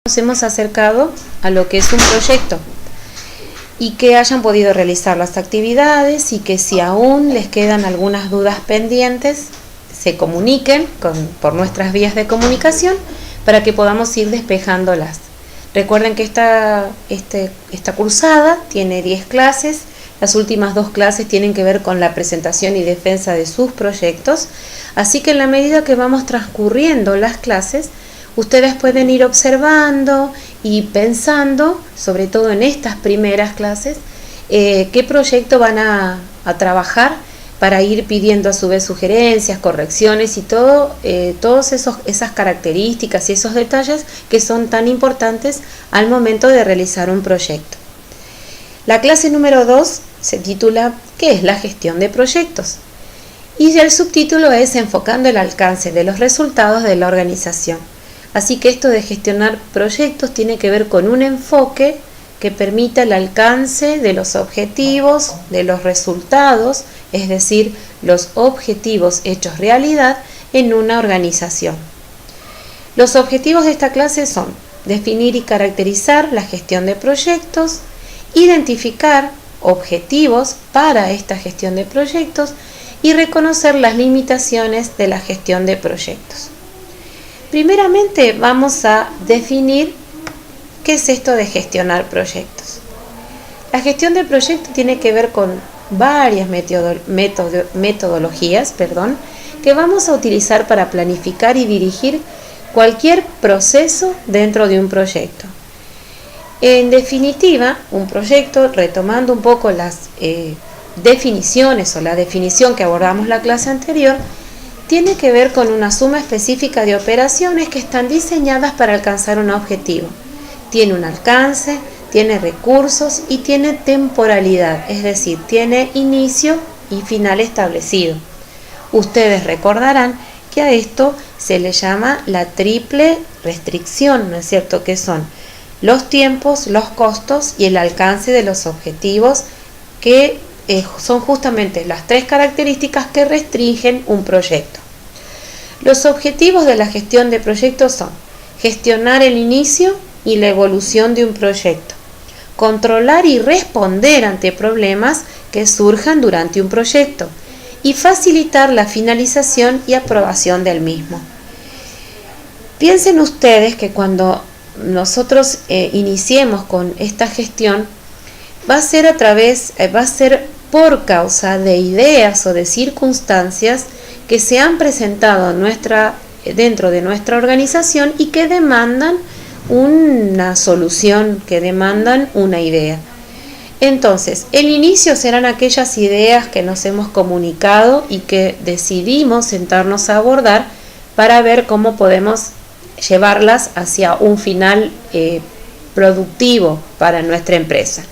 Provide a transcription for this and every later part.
Nos hemos acercado a lo que es un proyecto y que hayan podido realizar las actividades y que si aún les quedan algunas dudas pendientes se comuniquen por nuestras vías de comunicación para que podamos ir despejándolas. Recuerden que esta cursada tiene 10 clases, las últimas 2 clases tienen que ver con la presentación y defensa de sus proyectos, así que en la medida que vamos transcurriendo las clases, ustedes pueden ir observando y pensando, sobre todo en estas primeras clases, qué proyecto van a trabajar para ir pidiendo a su vez sugerencias, correcciones y todas esas características y esos detalles que son tan importantes al momento de realizar un proyecto. La clase número 2 se titula ¿Qué es la gestión de proyectos? Y el subtítulo es Enfocando el alcance de los resultados de la organización. Así que esto de gestionar proyectos tiene que ver con un enfoque que permita el alcance de los objetivos, de los resultados, es decir, los objetivos hechos realidad en una organización. Los objetivos de esta clase son definir y caracterizar la gestión de proyectos, identificar objetivos para esta gestión de proyectos y reconocer las limitaciones de la gestión de proyectos. Primeramente vamos a definir qué es esto de gestionar proyectos. La gestión de proyectos tiene que ver con varias metodologías que vamos a utilizar para planificar y dirigir cualquier proceso dentro de un proyecto. En definitiva, un proyecto, retomando un poco las definiciones o la definición que abordamos la clase anterior, tiene que ver con una suma específica de operaciones que están diseñadas para alcanzar un objetivo. Tiene un alcance, tiene recursos y tiene temporalidad, es decir, tiene inicio y final establecido. Ustedes recordarán que a esto se le llama la triple restricción, ¿no es cierto? Que son los tiempos, los costos y el alcance de los objetivos que son justamente las 3 características que restringen un proyecto. Los objetivos de la gestión de proyectos son gestionar el inicio y la evolución de un proyecto, controlar y responder ante problemas que surjan durante un proyecto y facilitar la finalización y aprobación del mismo. Piensen ustedes que cuando nosotros iniciemos con esta gestión, va a ser por causa de ideas o de circunstancias que se han presentado dentro de nuestra organización y que demandan una solución, que demandan una idea. Entonces, el inicio serán aquellas ideas que nos hemos comunicado y que decidimos sentarnos a abordar para ver cómo podemos llevarlas hacia un final productivo para nuestra empresa.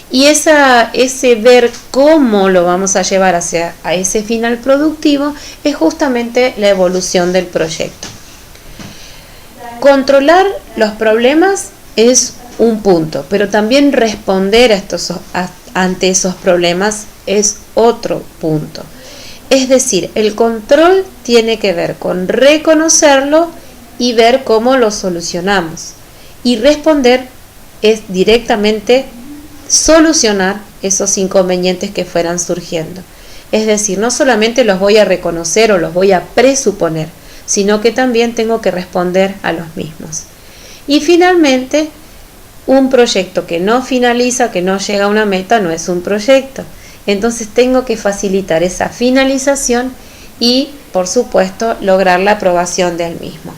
Y ese ver cómo lo vamos a llevar a ese final productivo es justamente la evolución del proyecto. Controlar los problemas es un punto, pero también responder ante esos problemas es otro punto. Es decir, el control tiene que ver con reconocerlo y ver cómo lo solucionamos. Y responder es directamente solucionar esos inconvenientes que fueran surgiendo. Es decir, no solamente los voy a reconocer o los voy a presuponer, sino que también tengo que responder a los mismos. Y finalmente, un proyecto que no finaliza, que no llega a una meta, no es un proyecto. Entonces tengo que facilitar esa finalización y, por supuesto, lograr la aprobación del mismo.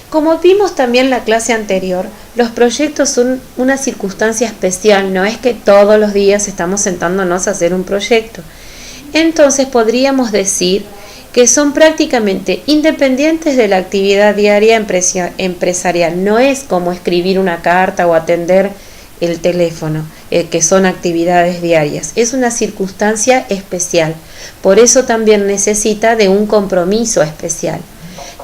Como vimos también en la clase anterior, los proyectos son una circunstancia especial, no es que todos los días estamos sentándonos a hacer un proyecto. Entonces podríamos decir que son prácticamente independientes de la actividad diaria empresarial. No es como escribir una carta o atender el teléfono, que son actividades diarias. Es una circunstancia especial. Por eso también necesita de un compromiso especial.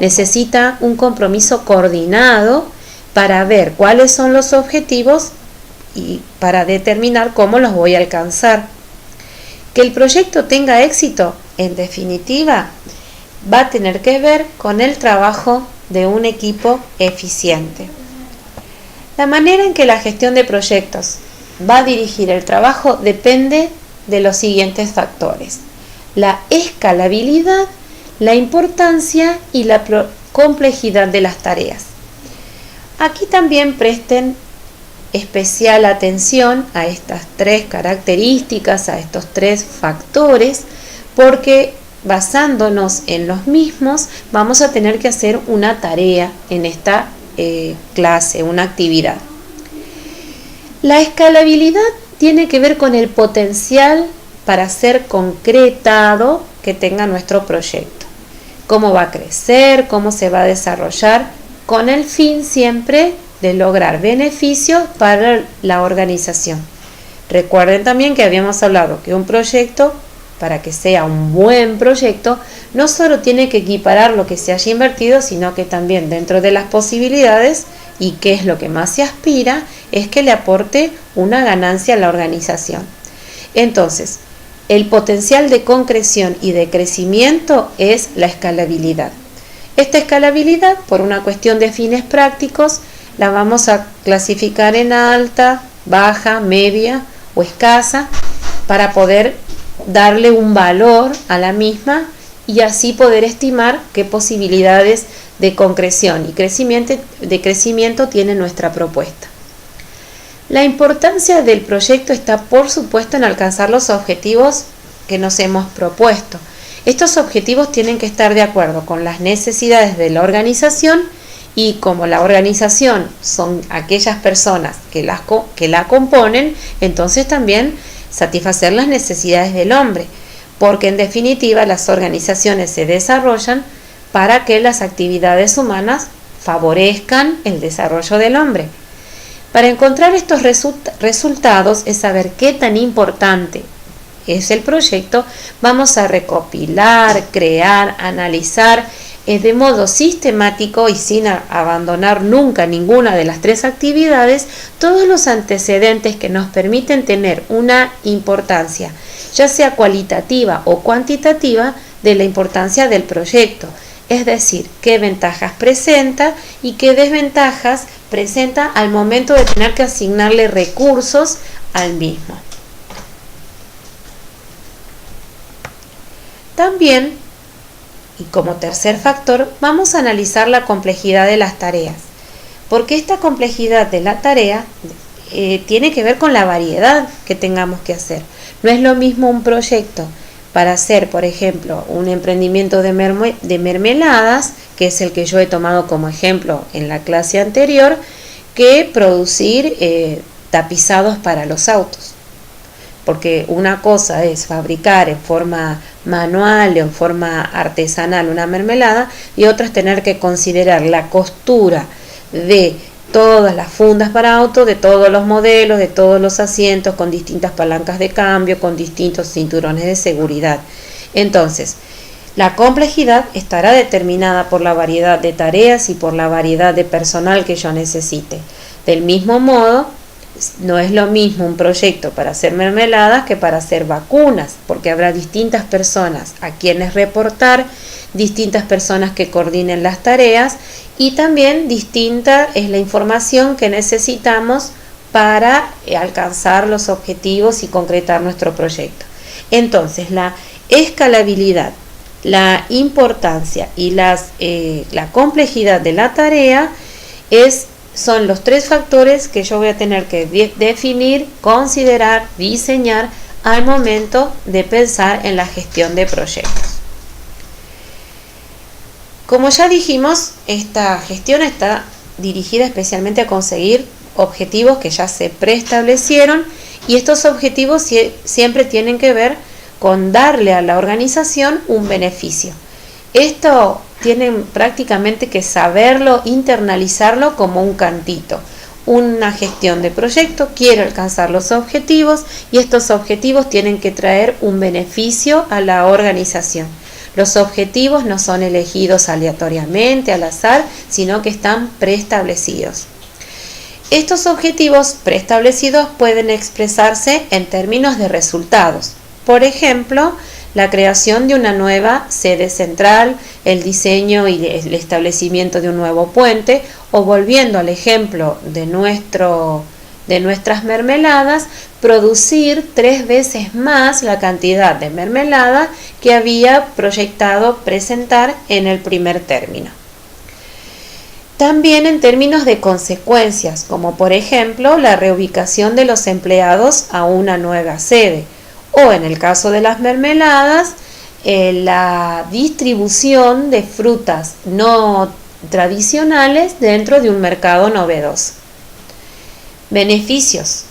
Necesita un compromiso coordinado para ver cuáles son los objetivos y para determinar cómo los voy a alcanzar. Que el proyecto tenga éxito, en definitiva, va a tener que ver con el trabajo de un equipo eficiente. La manera en que la gestión de proyectos va a dirigir el trabajo depende de los siguientes factores: la escalabilidad, la importancia y la complejidad de las tareas. Aquí también presten especial atención a estas tres características, a estos tres factores, porque basándonos en los mismos vamos a tener que hacer una tarea en esta clase, una actividad. La escalabilidad tiene que ver con el potencial para ser concretado que tenga nuestro proyecto. Cómo va a crecer, cómo se va a desarrollar, con el fin siempre de lograr beneficios para la organización. Recuerden también que habíamos hablado que un proyecto, para que sea un buen proyecto, no solo tiene que equiparar lo que se haya invertido, sino que también dentro de las posibilidades, y que es lo que más se aspira, es que le aporte una ganancia a la organización. Entonces, el potencial de concreción y de crecimiento es la escalabilidad. Esta escalabilidad, por una cuestión de fines prácticos, la vamos a clasificar en alta, baja, media o escasa, para poder darle un valor a la misma y así poder estimar qué posibilidades de concreción y crecimiento tiene nuestra propuesta. La importancia del proyecto está, por supuesto, en alcanzar los objetivos que nos hemos propuesto. Estos objetivos tienen que estar de acuerdo con las necesidades de la organización, y como la organización son aquellas personas que la componen, entonces también satisfacer las necesidades del hombre, porque en definitiva las organizaciones se desarrollan para que las actividades humanas favorezcan el desarrollo del hombre. Para encontrar estos resultados es saber qué tan importante es el proyecto. Vamos a recopilar, crear, analizar de modo sistemático y sin abandonar nunca ninguna de las tres actividades, todos los antecedentes que nos permiten tener una importancia, ya sea cualitativa o cuantitativa, de la importancia del proyecto. Es decir, qué ventajas presenta y qué desventajas presenta al momento de tener que asignarle recursos al mismo. También, y como tercer factor, vamos a analizar la complejidad de las tareas, porque esta complejidad de la tarea tiene que ver con la variedad que tengamos que hacer. No es lo mismo un proyecto para hacer, por ejemplo, un emprendimiento de mermeladas, que es el que yo he tomado como ejemplo en la clase anterior, que producir tapizados para los autos. Porque una cosa es fabricar en forma manual o en forma artesanal una mermelada, y otra es tener que considerar la costura de todas las fundas para auto, de todos los modelos, de todos los asientos, con distintas palancas de cambio, con distintos cinturones de seguridad. Entonces, la complejidad estará determinada por la variedad de tareas y por la variedad de personal que yo necesite. Del mismo modo, no es lo mismo un proyecto para hacer mermeladas que para hacer vacunas, porque habrá distintas personas a quienes reportar, distintas personas que coordinen las tareas, y también distinta es la información que necesitamos para alcanzar los objetivos y concretar nuestro proyecto. Entonces, la escalabilidad, la importancia y la complejidad de la tarea son los tres factores que yo voy a tener que definir, considerar, diseñar al momento de pensar en la gestión de proyectos. Como ya dijimos, esta gestión está dirigida especialmente a conseguir objetivos que ya se preestablecieron, y estos objetivos siempre tienen que ver con darle a la organización un beneficio. Esto tienen prácticamente que saberlo, internalizarlo como un cantito. Una gestión de proyecto quiere alcanzar los objetivos, y estos objetivos tienen que traer un beneficio a la organización. Los objetivos no son elegidos aleatoriamente, al azar, sino que están preestablecidos. Estos objetivos preestablecidos pueden expresarse en términos de resultados. Por ejemplo, la creación de una nueva sede central, el diseño y el establecimiento de un nuevo puente, o volviendo al ejemplo de nuestras mermeladas, producir 3 veces más la cantidad de mermelada que había proyectado presentar en el primer término. También en términos de consecuencias, como por ejemplo la reubicación de los empleados a una nueva sede, o en el caso de las mermeladas, la distribución de frutas no tradicionales dentro de un mercado novedoso. Beneficios: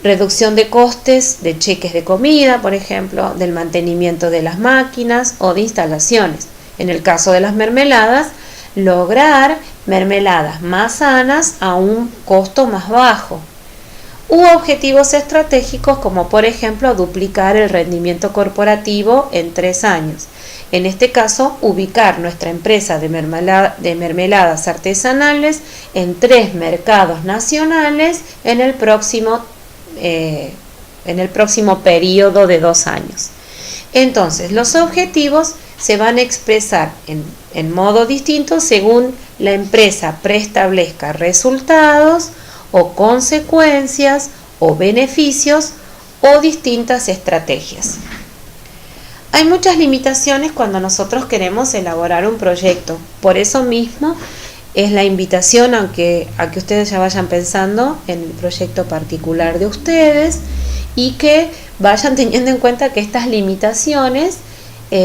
reducción de costes de cheques de comida, por ejemplo, del mantenimiento de las máquinas o de instalaciones. En el caso de las mermeladas, lograr mermeladas más sanas a un costo más bajo. U objetivos estratégicos como por ejemplo duplicar el rendimiento corporativo en 3 años. En este caso, ubicar nuestra empresa de mermeladas artesanales en 3 mercados nacionales en el próximo periodo de 2 años. Entonces, los objetivos se van a expresar en modo distinto según la empresa preestablezca resultados o consecuencias o beneficios o distintas estrategias. Hay muchas limitaciones cuando nosotros queremos elaborar un proyecto. Por eso mismo es la invitación a que ustedes ya vayan pensando en el proyecto particular de ustedes y que vayan teniendo en cuenta que estas limitaciones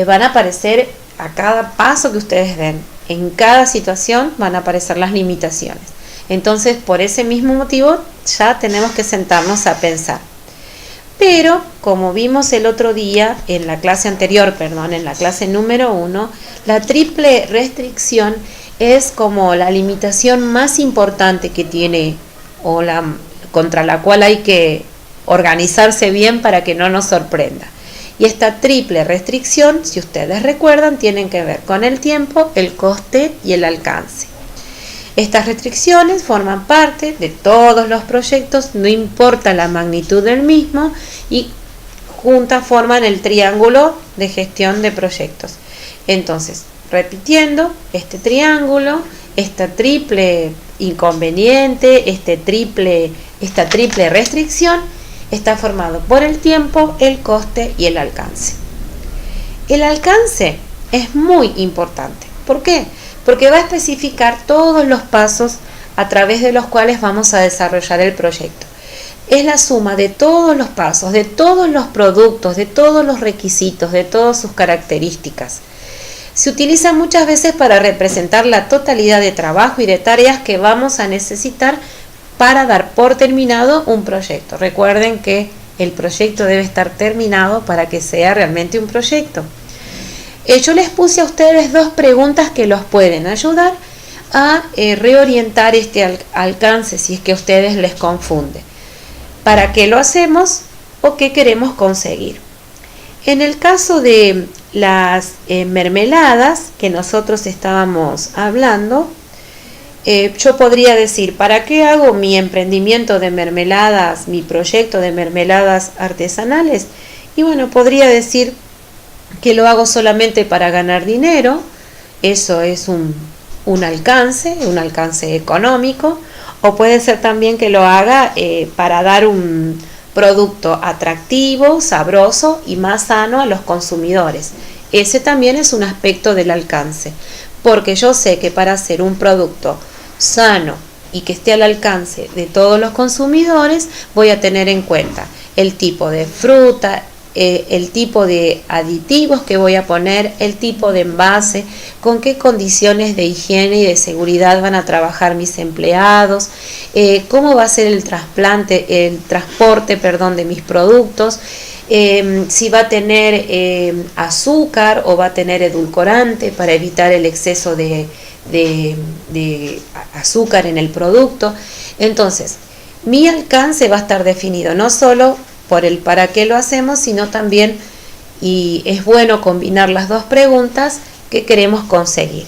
van a aparecer a cada paso que ustedes den. En cada situación van a aparecer las limitaciones. Entonces, por ese mismo motivo, ya tenemos que sentarnos a pensar. Pero, como vimos el otro día, en la clase número 1, la triple restricción es como la limitación más importante que tiene o contra la cual hay que organizarse bien para que no nos sorprenda. Y esta triple restricción, si ustedes recuerdan, tienen que ver con el tiempo, el coste y el alcance. Estas restricciones forman parte de todos los proyectos, no importa la magnitud del mismo, y juntas forman el triángulo de gestión de proyectos. Entonces, repitiendo, este triángulo, esta triple inconveniente, esta triple restricción, está formado por el tiempo, el coste y el alcance. El alcance es muy importante. ¿Por qué? Porque va a especificar todos los pasos a través de los cuales vamos a desarrollar el proyecto. Es la suma de todos los pasos, de todos los productos, de todos los requisitos, de todas sus características. Se utiliza muchas veces para representar la totalidad de trabajo y de tareas que vamos a necesitar para dar por terminado un proyecto. Recuerden que el proyecto debe estar terminado para que sea realmente un proyecto. Yo les puse a ustedes 2 preguntas que los pueden ayudar a reorientar este alcance si es que a ustedes les confunde. ¿Para qué lo hacemos o qué queremos conseguir? En el caso de las mermeladas que nosotros estábamos hablando, yo podría decir, ¿para qué hago mi emprendimiento de mermeladas, mi proyecto de mermeladas artesanales? Y bueno, podría decir que lo hago solamente para ganar dinero, eso es un alcance económico, o puede ser también que lo haga para dar un producto atractivo, sabroso y más sano a los consumidores. Ese también es un aspecto del alcance, porque yo sé que para hacer un producto sano y que esté al alcance de todos los consumidores, voy a tener en cuenta el tipo de fruta, el tipo de aditivos que voy a poner, el tipo de envase, con qué condiciones de higiene y de seguridad van a trabajar mis empleados, cómo va a ser el transporte de mis productos, si va a tener azúcar o va a tener edulcorante para evitar el exceso de azúcar en el producto. Entonces, mi alcance va a estar definido no solo por el para qué lo hacemos, sino también, y es bueno combinar las 2 preguntas, que queremos conseguir.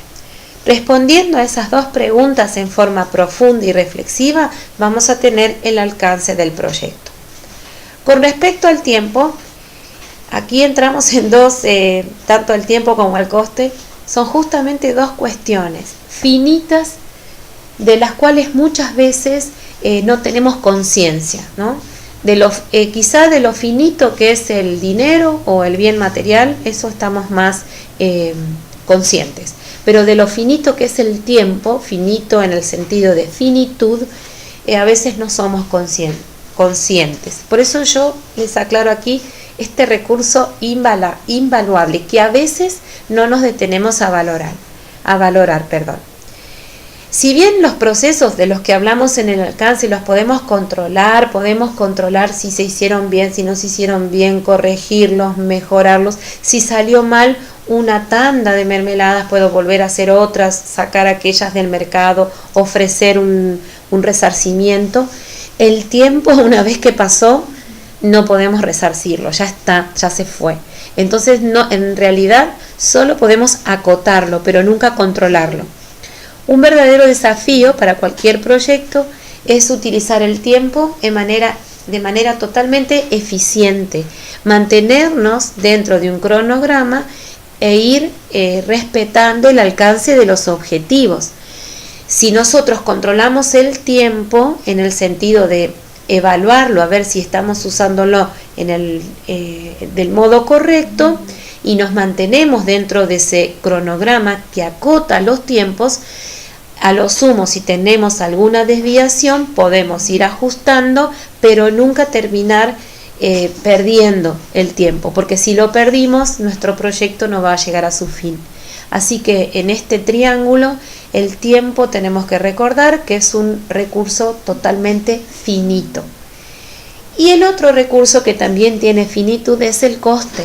Respondiendo a esas 2 preguntas en forma profunda y reflexiva, vamos a tener el alcance del proyecto. Con respecto al tiempo, aquí entramos en dos, tanto el tiempo como el coste, son justamente dos cuestiones finitas de las cuales muchas veces no tenemos conciencia, ¿no? Quizá de lo finito que es el dinero o el bien material, eso estamos más conscientes, pero de lo finito que es el tiempo, finito en el sentido de finitud, a veces no somos conscientes. Por eso yo les aclaro aquí este recurso invaluable que a veces no nos detenemos a valorar. Si bien los procesos de los que hablamos en el alcance los podemos controlar si se hicieron bien, si no se hicieron bien, corregirlos, mejorarlos. Si salió mal una tanda de mermeladas, puedo volver a hacer otras, sacar aquellas del mercado, ofrecer un resarcimiento. El tiempo, una vez que pasó, no podemos resarcirlo, ya está, ya se fue. Entonces, no, en realidad, solo podemos acotarlo, pero nunca controlarlo. Un verdadero desafío para cualquier proyecto es utilizar el tiempo de manera totalmente eficiente, mantenernos dentro de un cronograma e ir respetando el alcance de los objetivos. Si nosotros controlamos el tiempo en el sentido de evaluarlo, a ver si estamos usándolo del modo correcto, y nos mantenemos dentro de ese cronograma que acota los tiempos, a lo sumo, si tenemos alguna desviación, podemos ir ajustando, pero nunca terminar perdiendo el tiempo, porque si lo perdimos, nuestro proyecto no va a llegar a su fin. Así que en este triángulo, el tiempo tenemos que recordar que es un recurso totalmente finito. Y el otro recurso que también tiene finitud es el coste,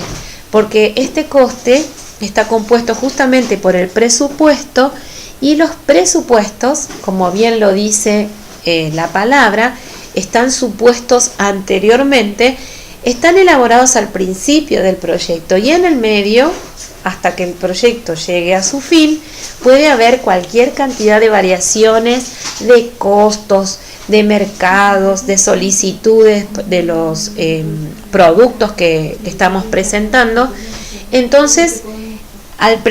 porque este coste está compuesto justamente por el presupuesto, y los presupuestos, como bien lo dice la palabra, están supuestos anteriormente, están elaborados al principio del proyecto, y en el medio, hasta que el proyecto llegue a su fin, puede haber cualquier cantidad de variaciones de costos, de mercados, de solicitudes de los productos que estamos presentando. Entonces, al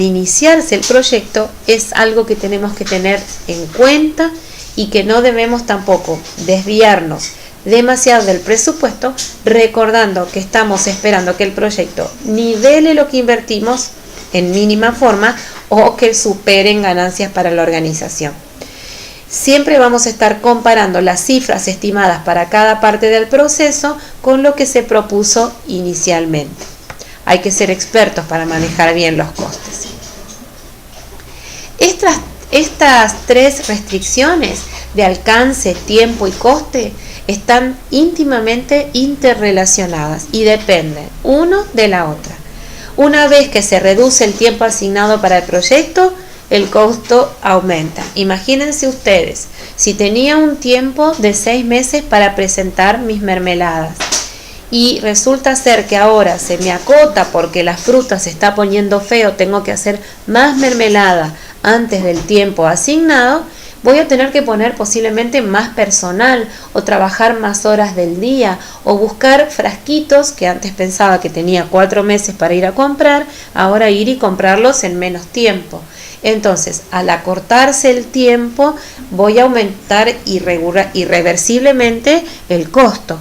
iniciarse el proyecto, es algo que tenemos que tener en cuenta y que no debemos tampoco desviarnos demasiado del presupuesto, recordando que estamos esperando que el proyecto nivele lo que invertimos en mínima forma o que superen ganancias para la organización. Siempre vamos a estar comparando las cifras estimadas para cada parte del proceso con lo que se propuso inicialmente. Hay que ser expertos para manejar bien los costes. Estas tres restricciones de alcance, tiempo y coste están íntimamente interrelacionadas y dependen uno de la otra. Una vez que se reduce el tiempo asignado para el proyecto, el costo aumenta. Imagínense ustedes, si tenía un tiempo de 6 meses para presentar mis mermeladas y resulta ser que ahora se me acota porque la fruta se está poniendo feo, tengo que hacer más mermelada antes del tiempo asignado, voy a tener que poner posiblemente más personal o trabajar más horas del día o buscar frasquitos que antes pensaba que tenía 4 meses para ir a comprar, ahora ir y comprarlos en menos tiempo. Entonces, al acortarse el tiempo, voy a aumentar irreversiblemente el costo.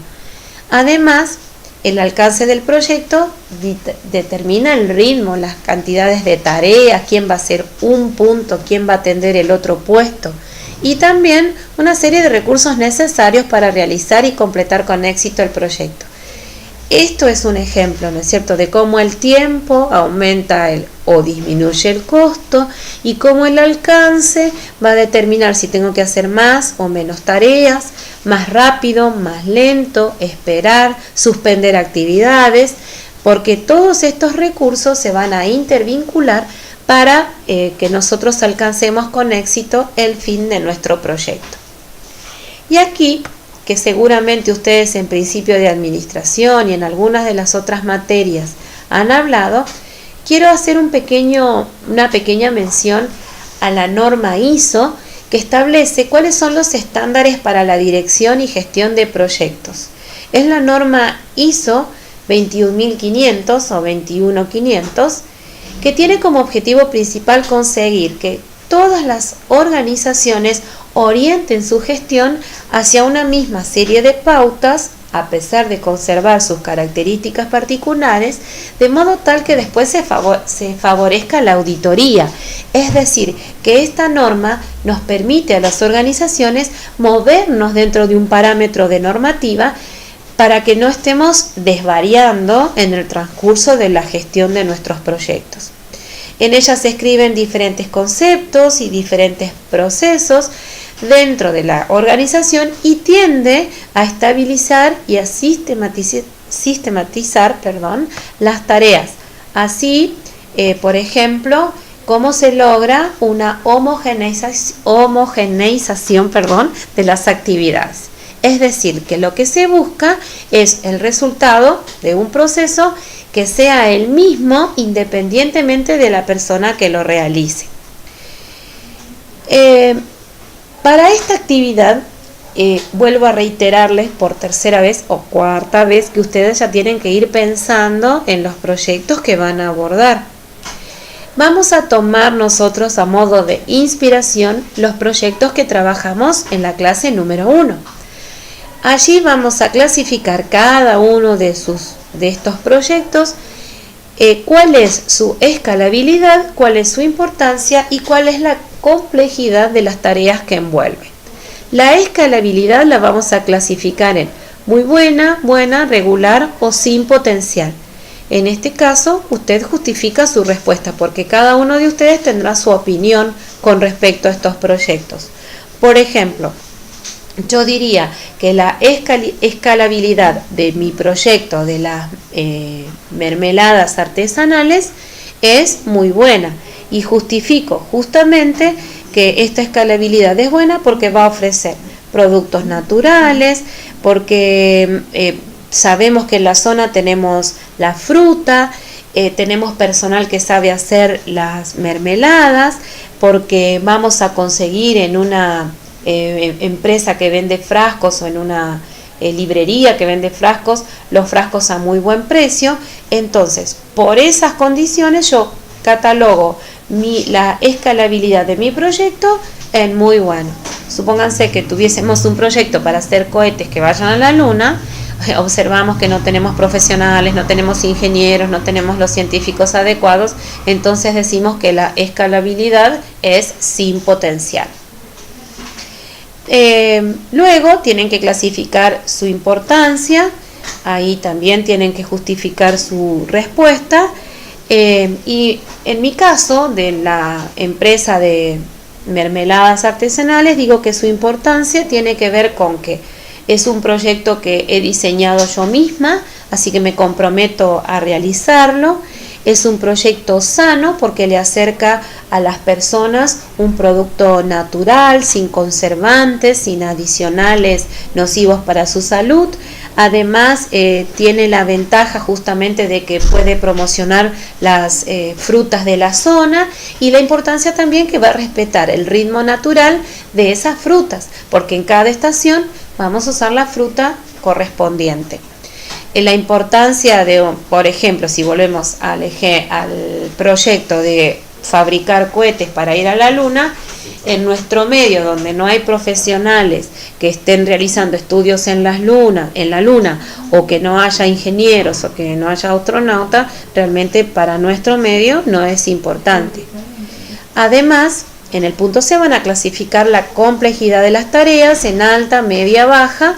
Además, el alcance del proyecto determina el ritmo, las cantidades de tareas, quién va a hacer un punto, quién va a atender el otro puesto, y también una serie de recursos necesarios para realizar y completar con éxito el proyecto. Esto es un ejemplo, ¿no es cierto?, de cómo el tiempo aumenta o disminuye el costo y cómo el alcance va a determinar si tengo que hacer más o menos tareas, más rápido, más lento, esperar, suspender actividades, porque todos estos recursos se van a intervincular para que nosotros alcancemos con éxito el fin de nuestro proyecto. Y aquí, que seguramente ustedes en principio de administración y en algunas de las otras materias han hablado, quiero hacer una pequeña mención a la norma ISO que establece cuáles son los estándares para la dirección y gestión de proyectos. Es la norma ISO 21.500 o 21.500, que tiene como objetivo principal conseguir que todas las organizaciones orienten su gestión hacia una misma serie de pautas, a pesar de conservar sus características particulares, de modo tal que después se favorezca la auditoría. Es decir, que esta norma nos permite a las organizaciones movernos dentro de un parámetro de normativa para que no estemos desvariando en el transcurso de la gestión de nuestros proyectos. En ella se escriben diferentes conceptos y diferentes procesos dentro de la organización y tiende a estabilizar y a sistematizar las tareas. Así, por ejemplo, cómo se logra una homogeneización de las actividades. Es decir, que lo que se busca es el resultado de un proceso que sea el mismo independientemente de la persona que lo realice. Para esta actividad, vuelvo a reiterarles por tercera vez o cuarta vez que ustedes ya tienen que ir pensando en los proyectos que van a abordar. Vamos a tomar nosotros a modo de inspiración los proyectos que trabajamos en la clase número 1. Allí vamos a clasificar cada uno de estos proyectos, cuál es su escalabilidad, cuál es su importancia y cuál es la complejidad de las tareas que envuelve. La escalabilidad la vamos a clasificar en muy buena, buena, regular o sin potencial. En este caso, usted justifica su respuesta porque cada uno de ustedes tendrá su opinión con respecto a estos proyectos. Por ejemplo, yo diría que la escalabilidad de mi proyecto de las mermeladas artesanales es muy buena y justifico justamente que esta escalabilidad es buena porque va a ofrecer productos naturales, porque sabemos que en la zona tenemos la fruta, tenemos personal que sabe hacer las mermeladas, porque vamos a conseguir en una empresa que vende frascos o en una librería que vende frascos, los frascos a muy buen precio. Entonces, por esas condiciones yo catalogo la escalabilidad de mi proyecto en muy bueno. Supónganse que tuviésemos un proyecto para hacer cohetes que vayan a la luna, observamos que no tenemos profesionales, no tenemos ingenieros, no tenemos los científicos adecuados, entonces decimos que la escalabilidad es sin potencial. Luego tienen que clasificar su importancia, ahí también tienen que justificar su respuesta, y en mi caso de la empresa de mermeladas artesanales digo que su importancia tiene que ver con que es un proyecto que he diseñado yo misma, así que me comprometo a realizarlo. Es un proyecto sano porque le acerca a las personas un producto natural, sin conservantes, sin adicionales nocivos para su salud. Además, tiene la ventaja justamente de que puede promocionar las frutas de la zona y la importancia también que va a respetar el ritmo natural de esas frutas, porque en cada estación vamos a usar la fruta correspondiente. La importancia de, por ejemplo, si volvemos al proyecto de fabricar cohetes para ir a la luna, en nuestro medio donde no hay profesionales que estén realizando estudios en la luna o que no haya ingenieros o que no haya astronautas, realmente para nuestro medio no es importante. Además, en el punto C van a clasificar la complejidad de las tareas en alta, media, baja,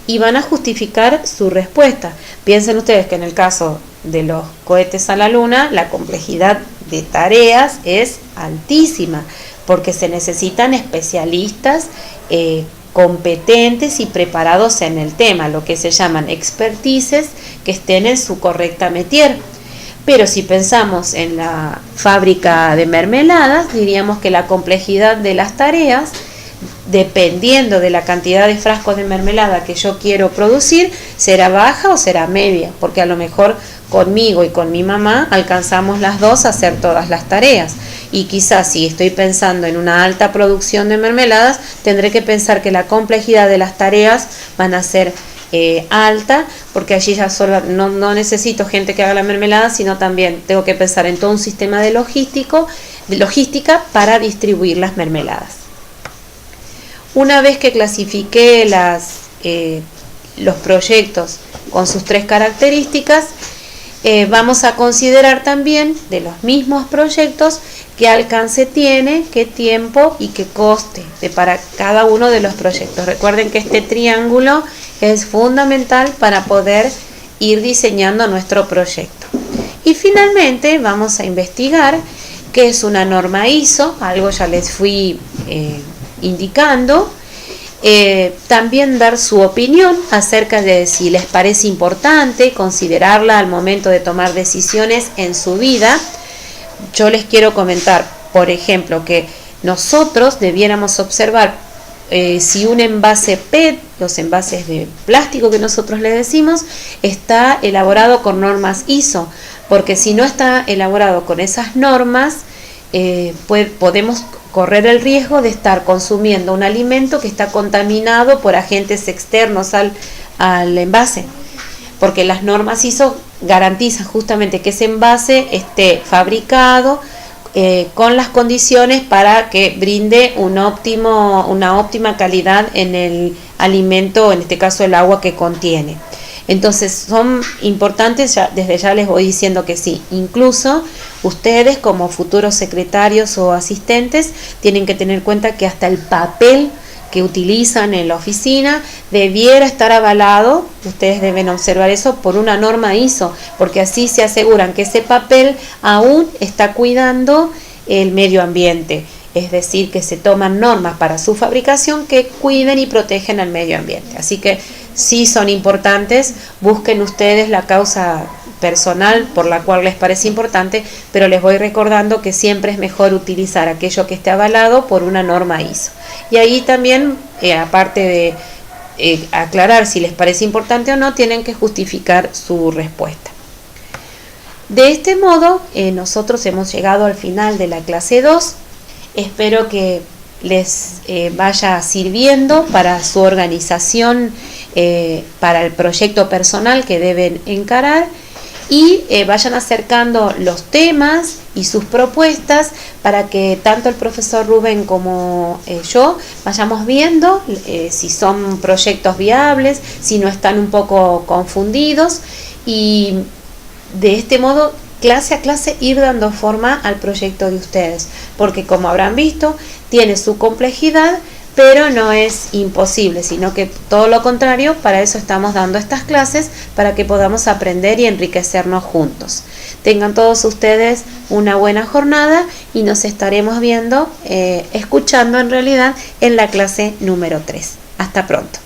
y van a justificar su respuesta. Piensen ustedes que en el caso de los cohetes a la luna, la complejidad de tareas es altísima, porque se necesitan especialistas competentes y preparados en el tema, lo que se llaman expertices, que estén en su correcta métier. Pero si pensamos en la fábrica de mermeladas, diríamos que la complejidad de las tareas, dependiendo de la cantidad de frascos de mermelada que yo quiero producir, será baja o será media, porque a lo mejor conmigo y con mi mamá alcanzamos las dos a hacer todas las tareas, y quizás si estoy pensando en una alta producción de mermeladas, tendré que pensar que la complejidad de las tareas van a ser alta, porque allí ya solo no necesito gente que haga la mermelada, sino también tengo que pensar en todo un sistema de logística para distribuir las mermeladas. Una vez que clasifiqué los proyectos con sus 3 características, vamos a considerar también de los mismos proyectos qué alcance tiene, qué tiempo y qué coste para cada uno de los proyectos. Recuerden que este triángulo es fundamental para poder ir diseñando nuestro proyecto. Y finalmente vamos a investigar qué es una norma ISO, algo ya les fui indicando. También dar su opinión acerca de si les parece importante considerarla al momento de tomar decisiones en su vida. Yo les quiero comentar, por ejemplo, que nosotros debiéramos observar si un envase PET, los envases de plástico que nosotros le decimos, está elaborado con normas ISO, porque si no está elaborado con esas normas, podemos correr el riesgo de estar consumiendo un alimento que está contaminado por agentes externos al envase, porque las normas ISO garantizan justamente que ese envase esté fabricado con las condiciones para que brinde una óptima calidad en el alimento, en este caso el agua que contiene. Entonces son importantes, desde ya les voy diciendo que sí, incluso ustedes como futuros secretarios o asistentes tienen que tener en cuenta que hasta el papel que utilizan en la oficina debiera estar avalado, ustedes deben observar eso, por una norma ISO, porque así se aseguran que ese papel aún está cuidando el medio ambiente, es decir, que se toman normas para su fabricación que cuiden y protegen al medio ambiente. Así que sí son importantes, busquen ustedes la causa personal por la cual les parece importante, pero les voy recordando que siempre es mejor utilizar aquello que esté avalado por una norma ISO. Y ahí también, aparte de aclarar si les parece importante o no, tienen que justificar su respuesta. De este modo, nosotros hemos llegado al final de la clase 2. Espero que les vaya sirviendo para su organización, para el proyecto personal que deben encarar, y vayan acercando los temas y sus propuestas para que tanto el profesor Rubén como yo vayamos viendo si son proyectos viables, si no están un poco confundidos, y de este modo clase a clase ir dando forma al proyecto de ustedes, porque como habrán visto tiene su complejidad, pero no es imposible, sino que todo lo contrario, para eso estamos dando estas clases, para que podamos aprender y enriquecernos juntos. Tengan todos ustedes una buena jornada y nos estaremos viendo, escuchando en realidad, en la clase número 3. Hasta pronto.